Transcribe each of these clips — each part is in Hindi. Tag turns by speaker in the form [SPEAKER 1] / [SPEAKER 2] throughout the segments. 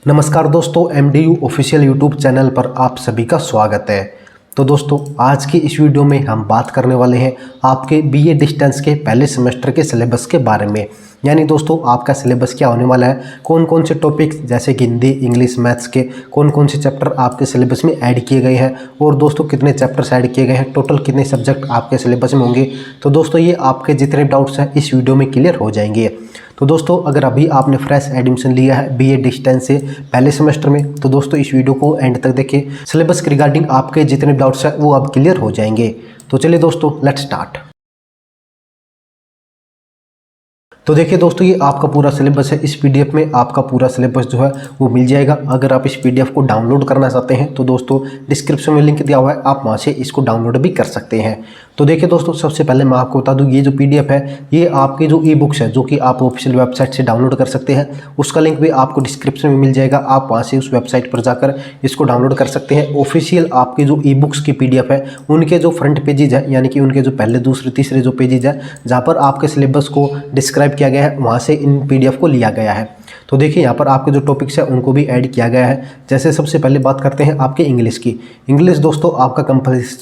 [SPEAKER 1] नमस्कार दोस्तों, MDU ऑफिशियल यूट्यूब चैनल पर आप सभी का स्वागत है। तो दोस्तों, आज की इस वीडियो में हम बात करने वाले हैं आपके BA डिस्टेंस के पहले सेमेस्टर के सिलेबस के बारे में। यानी दोस्तों, आपका सिलेबस क्या होने वाला है, कौन कौन से टॉपिक्स जैसे कि हिंदी, इंग्लिश, मैथ्स के कौन कौन से चैप्टर आपके सिलेबस में ऐड किए गए हैं और दोस्तों कितने चैप्टर्स ऐड किए गए हैं, टोटल कितने सब्जेक्ट आपके सिलेबस में होंगे। तो दोस्तों, ये आपके जितने डाउट्स हैं इस वीडियो में क्लियर हो जाएंगे। तो दोस्तों, अगर अभी आपने फ्रेश एडमिशन लिया है BA डिस्टेंस से पहले सेमेस्टर में, तो दोस्तों इस वीडियो को एंड तक देखें। सिलेबस के रिगार्डिंग आपके जितने डाउट्स हैं वो अब क्लियर हो जाएंगे। तो चलिए दोस्तों, लेट्स स्टार्ट। तो देखिए दोस्तों, ये आपका पूरा सिलेबस है। इस PDF में आपका पूरा सिलेबस जो है वो मिल जाएगा। अगर आप इस PDF को डाउनलोड करना चाहते हैं तो दोस्तों डिस्क्रिप्शन में लिंक दिया हुआ है, आप वहाँ से इसको डाउनलोड भी कर सकते हैं। तो देखिए दोस्तों, सबसे पहले मैं आपको बता दूं, ये जो PDF है ये आपके जो ई-बुक्स है जो कि आप ऑफिशियल वेबसाइट से डाउनलोड कर सकते हैं, उसका लिंक भी आपको डिस्क्रिप्शन में मिल जाएगा। आप वहाँ से उस वेबसाइट पर जाकर इसको डाउनलोड कर सकते हैं। ऑफिशियल आपके जो ई-बुक्स की PDF है उनके जो फ्रंट पेजेज है, यानी कि उनके जो पहले, दूसरे, तीसरे जो पेजेज है जहाँ पर आपके सिलेबस को डिस्क्राइब किया गया है, वहाँ से इन PDF को लिया गया है। तो देखिए यहाँ पर आपके जो टॉपिक्स है उनको भी ऐड किया गया है। जैसे सबसे पहले बात करते हैं आपके इंग्लिश की। इंग्लिश दोस्तों आपका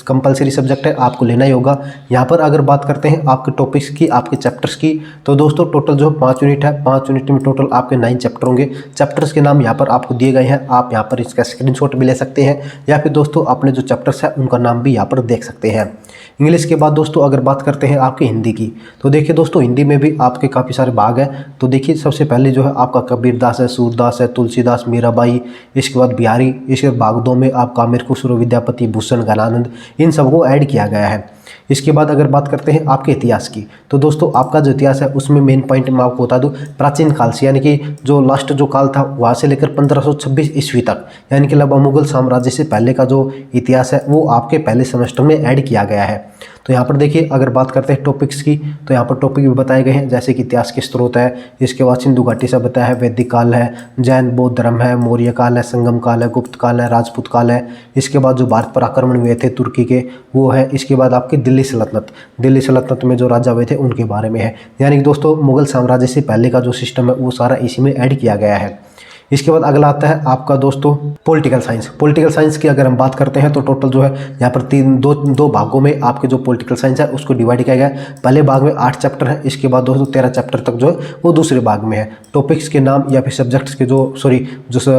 [SPEAKER 1] कंपलसरी सब्जेक्ट है, आपको लेना ही होगा। यहाँ पर अगर बात करते हैं आपके टॉपिक्स की, आपके चैप्टर्स की, तो दोस्तों टोटल जो 5 यूनिट है, 5 यूनिट में टोटल आपके 9 चैप्टर होंगे। चैप्टर्स के नाम यहाँ पर आपको दिए गए हैं, आप यहाँ पर इसका स्क्रीनशॉट भी ले सकते हैं या फिर दोस्तों अपने जो चैप्टर्स है उनका नाम भी यहाँ पर देख सकते हैं। इंग्लिश के बाद दोस्तों अगर बात करते हैं आपके हिंदी की, तो देखिए दोस्तों हिंदी में भी आपके काफ़ी सारे भाग हैं। तो देखिए सबसे पहले जो है आपका कबीरदास है, सूरदास है, तुलसीदास, मीराबाई, इसके बाद बिहारी, इसके भाग 2 में आप कामिर खुसरो, विद्यापति भूषण, घनानंद, इन सबको ऐड किया गया है। इसके बाद अगर बात करते हैं आपके इतिहास की, तो दोस्तों आपका जो इतिहास है उसमें मेन पॉइंट मैं आपको बता दूं, प्राचीन काल से, यानी कि जो लास्ट जो काल था वहाँ से लेकर 1526 ईस्वी तक, यानी कि लगभग मुगल साम्राज्य से पहले का जो इतिहास है वो आपके पहले सेमेस्टर में ऐड किया गया है। तो यहाँ पर देखिए अगर बात करते हैं टॉपिक्स की, तो यहाँ पर टॉपिक भी बताए गए हैं, जैसे कि इतिहास के स्रोत है, इसके बाद सिंधु घाटी सभ्यता है, वैदिक काल है, जैन बौद्ध धर्म है, मौर्य काल है, संगम काल है, गुप्त काल है, राजपूत काल है। इसके बाद जो भारत पर आक्रमण हुए थे तुर्की के, वो है। इसके बाद आपकी दिल्ली सल्तनत में जो राजा हुए थे उनके बारे में है। यानी कि दोस्तों मुगल साम्राज्य से पहले का जो सिस्टम है वो सारा इसी में ऐड किया गया है। इसके बाद अगला आता है आपका दोस्तों पॉलिटिकल साइंस। पॉलिटिकल साइंस की अगर हम बात करते हैं तो टोटल जो है यहाँ पर दो भागों में आपके जो पॉलिटिकल साइंस है उसको डिवाइड किया गया है। पहले भाग में 8 चैप्टर है, इसके बाद दोस्तों 13 चैप्टर तक जो है वो दूसरे भाग में है। टॉपिक्स के नाम या फिर सब्जेक्ट्स के जो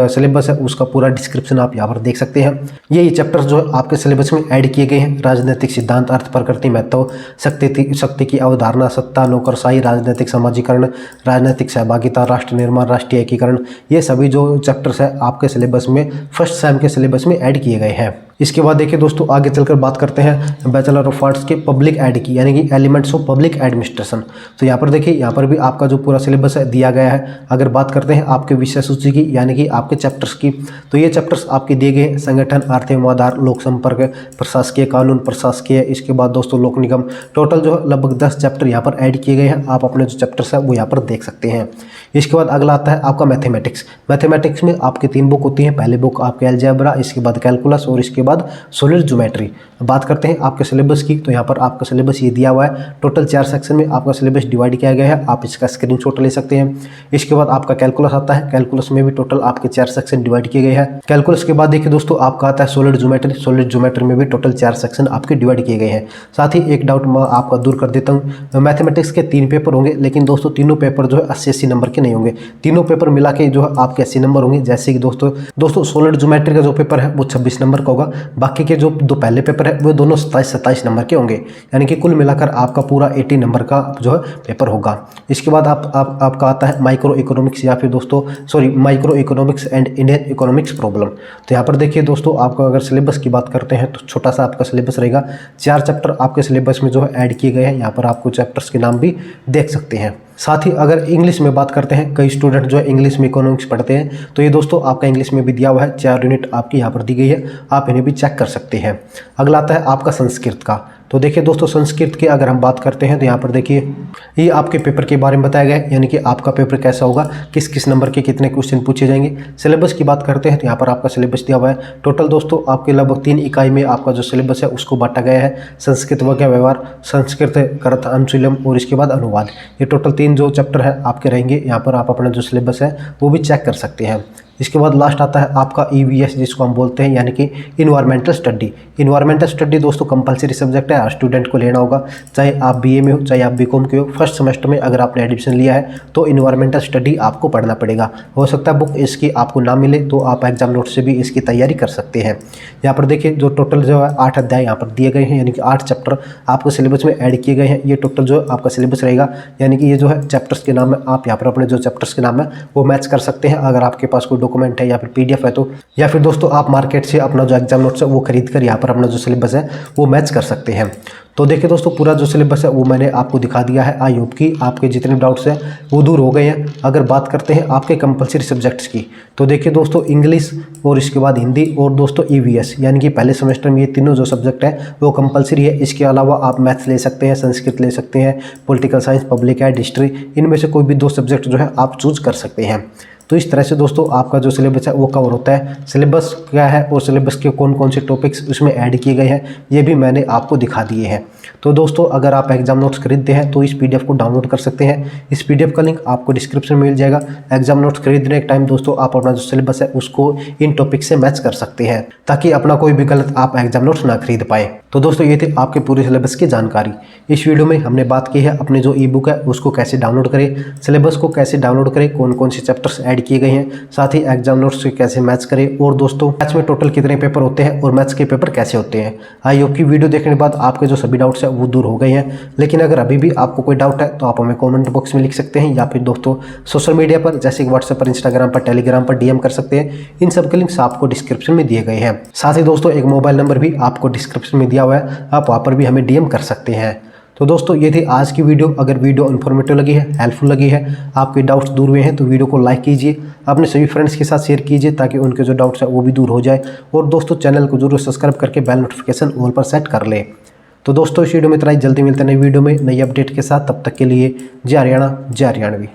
[SPEAKER 1] सिलेबस है उसका पूरा डिस्क्रिप्शन आप यहाँ पर देख सकते हैं। यही चैप्टर्स जो है आपके सिलेबस में ऐड किए गए हैं। राजनीतिक सिद्धांत, अर्थ, प्रकृति, महत्व, शक्ति की अवधारणा, सत्ता, नौकरशाही, राजनीतिक समाजीकरण, राजनीतिक सहभागिता, राष्ट्र निर्माण, राष्ट्रीय एकीकरण, ये सभी जो चैप्टर्स है आपके सिलेबस में फर्स्ट सेम के सिलेबस में ऐड किए गए हैं। इसके बाद देखिए दोस्तों आगे चलकर बात करते हैं बैचलर ऑफ आर्ट्स के पब्लिक एड की, यानी कि एलिमेंट्स ऑफ पब्लिक एडमिनिस्ट्रेशन। तो यहाँ पर देखिए यहाँ पर भी आपका जो पूरा सिलेबस है दिया गया है। अगर बात करते हैं आपके विषय सूची की, यानी कि आपके चैप्टर्स की, तो ये चैप्टर्स आपके दिए गए हैं। संगठन, आर्थिक आधार, लोक संपर्क, प्रशासकीय कानून, प्रशासकीय, इसके बाद दोस्तों लोक निगम, टोटल जो लगभग 10 चैप्टर यहाँ पर ऐड किए गए हैं। आप अपने जो चैप्टर्स है वो यहाँ पर देख सकते हैं। इसके बाद अगला आता है आपका मैथमेटिक्स। मैथमेटिक्स में आपकी 3 बुक होती हैं। पहली बुक आपके अलजेब्रा, इसके बाद कैलकुलस और इसके बाद सॉलिड ज्योमेट्री। बात करते हैं आपके सिलेबस की, तो यहाँ पर आपका सिलेबस ये दिया हुआ है। टोटल 4 सेक्शन में आपका सिलेबस डिवाइड किया गया है, आप इसका स्क्रीनशॉट ले सकते हैं। इसके बाद आपका कैलकुलस आता है। कैलकुलस में भी टोटल आपके 4 सेक्शन डिवाइड किए गए हैं। कैलकुलस के बाद देखिए दोस्तों आपका आता है सॉलिड ज्योमेट्री। सॉलिड ज्योमेट्री में भी टोटल 4 सेक्शन आपके डिवाइड किए गए हैं। साथ ही एक डाउट मैं आपका दूर कर देता हूँ, मैथमेटिक्स के 3 पेपर होंगे, लेकिन दोस्तों तीनों पेपर जो है 80-80 नंबर के नहीं होंगे। तीनों पेपर मिला के जो है आपके 80 नंबर होंगे। जैसे कि दोस्तों सॉलिड ज्योमेट्री का जो पेपर है वो 26 नंबर का होगा। बाकी के जो 2 पहले पेपर है वो दोनों 27-27 नंबर के होंगे, यानी कि कुल मिलाकर आपका पूरा 80 नंबर का जो है पेपर होगा। इसके बाद आपका आता है माइक्रो इकोनॉमिक्स, या फिर micro economics and Indian economics problem. तो यहाँ पर देखिए दोस्तों आपका अगर सिलेबस की बात करते हैं तो छोटा सा आपका सिलेबस रहेगा। 4 चैप्टर आपके सिलेबस में जो है ऐड किए गए हैं। यहाँ पर आपको चैप्टर्स के नाम भी देख सकते हैं। साथ ही अगर इंग्लिश में बात करते हैं, कई स्टूडेंट जो है इंग्लिश में इकोनॉमिक्स पढ़ते हैं, तो ये दोस्तों आपका इंग्लिश में भी दिया हुआ है। 4 यूनिट आपकी यहाँ पर दी गई है, आप इन्हें भी चेक कर सकते हैं। अगला आता है आपका संस्कृत का। तो देखिए दोस्तों संस्कृत की अगर हम बात करते हैं तो यहाँ पर देखिए ये आपके पेपर के बारे में बताया गया है, यानी कि आपका पेपर कैसा होगा, किस किस नंबर के कितने क्वेश्चन पूछे जाएंगे। सिलेबस की बात करते हैं तो यहाँ पर आपका सिलेबस दिया हुआ है। टोटल दोस्तों आपके लगभग 3 इकाई में आपका जो सिलेबस है उसको बांटा गया है। संस्कृत वाक्य व्यवहार, संस्कृत अर्थ अनुशीलम और इसके बाद अनुवाद, ये टोटल 3 जो चैप्टर है आपके रहेंगे। यहाँ पर आप अपना जो सिलेबस है वो भी चेक कर सकते हैं। इसके बाद लास्ट आता है आपका EVS जिसको हम बोलते हैं, यानी कि इन्वायरमेंटल स्टडी। इन्वायरमेंटल स्टडी दोस्तों कंपलसरी सब्जेक्ट है, हर स्टूडेंट को लेना होगा, चाहे आप BA में हो चाहे आप BCom के हो। फर्स्ट सेमेस्टर में अगर आपने एडमिशन लिया है तो इन्वायरमेंटल स्टडी आपको पढ़ना पड़ेगा। हो सकता है बुक इसकी आपको ना मिले तो आप एग्जाम नोट से भी इसकी तैयारी कर सकते हैं। यहाँ पर देखिए जो टोटल जो है 8 अध्याय यहाँ पर दिए गए हैं, यानी कि 8 चैप्टर आपको सिलेबस में ऐड किए गए हैं। ये टोटल जो आपका सिलेबस रहेगा, यानी कि ये जो है चैप्टर्स के नाम है, आप यहाँ पर अपने जो चैप्टर्स के नाम है वो मैच कर सकते हैं अगर आपके पास कोई डॉक्यूमेंट है या फिर PDF है तो, या फिर दोस्तों आप मार्केट से अपना जो एग्जाम नोट्स है वो खरीद कर यहाँ पर अपना जो सिलेबस है वो मैच कर सकते हैं। तो देखिए दोस्तों पूरा जो सिलेबस है वो मैंने आपको दिखा दिया है। आई होप कि आपके जितने डाउट्स हैं वो दूर हो गए हैं। अगर बात करते हैं आपके कंपलसरी सब्जेक्ट्स की, तो देखिए दोस्तों इंग्लिश और इसके बाद हिंदी और दोस्तों EVS, यानी कि पहले सेमेस्टर में ये तीनों जो सब्जेक्ट है वो कंपलसरी है। इसके अलावा आप मैथ्स ले सकते हैं, संस्कृत ले सकते हैं, पॉलिटिकल साइंस, पब्लिक है, हिस्ट्री, इनमें से कोई भी 2 सब्जेक्ट जो है आप चूज कर सकते हैं। तो इस तरह से दोस्तों आपका जो सिलेबस है वो कवर होता है। सिलेबस क्या है और सिलेबस के कौन कौन से टॉपिक्स उसमें ऐड किए गए हैं ये भी मैंने आपको दिखा दिए हैं। तो दोस्तों अगर आप एग्जाम नोट्स खरीदते हैं तो इस PDF को डाउनलोड कर सकते हैं। इस PDF का लिंक आपको डिस्क्रिप्शन में मिल जाएगा। एग्जाम नोट्स खरीदने के टाइम दोस्तों आप अपना जो सिलेबस है उसको इन टॉपिक से मैच कर सकते हैं, ताकि अपना कोई भी गलत आप एग्जाम नोट्स ना खरीद पाए। तो दोस्तों ये थी आपके पूरे सिलेबस की जानकारी। इस वीडियो में हमने बात की है अपनी जो E-बुक है उसको कैसे डाउनलोड करें, सिलेबस को कैसे डाउनलोड करें, कौन कौन से चैप्टर्स ऐड किए गए हैं, साथ ही एग्जाम नोट्स से कैसे मैच करें, और दोस्तों मैथ्स में टोटल कितने पेपर होते हैं और मैथ्स के पेपर कैसे होते हैं। आई होप की वीडियो देखने के बाद आपके जो सभी डाउट्स हैं वो दूर हो गए हैं। लेकिन अगर अभी भी आपको कोई डाउट है तो आप हमें कमेंट बॉक्स में लिख सकते हैं, या फिर दोस्तों सोशल मीडिया पर जैसे कि व्हाट्सएप पर, इंस्टाग्राम पर, टेलीग्राम पर DM कर सकते हैं। इन सब के लिंक्स आपको डिस्क्रिप्शन में दिए गए हैं। साथ ही दोस्तों एक मोबाइल नंबर भी आपको डिस्क्रिप्शन में दिया हुआ है, आप वहाँ पर भी हमें DM कर सकते हैं। तो दोस्तों ये थी आज की वीडियो। अगर वीडियो इन्फॉर्मेटिव लगी है, हेल्पफुल लगी है, आपके डाउट्स दूर हुए हैं तो वीडियो को लाइक कीजिए, अपने सभी फ्रेंड्स के साथ शेयर कीजिए ताकि उनके जो डाउट्स है वो भी दूर हो जाए। और दोस्तों चैनल को जरूर सब्सक्राइब करके बेल नोटिफिकेशन ऑल पर सेट कर ले। तो दोस्तों इस वीडियो में इतना ही, जल्दी मिलते हैं नई वीडियो में नई अपडेट के साथ। तब तक के लिए जय हरियाणा, जय हरियाणवी।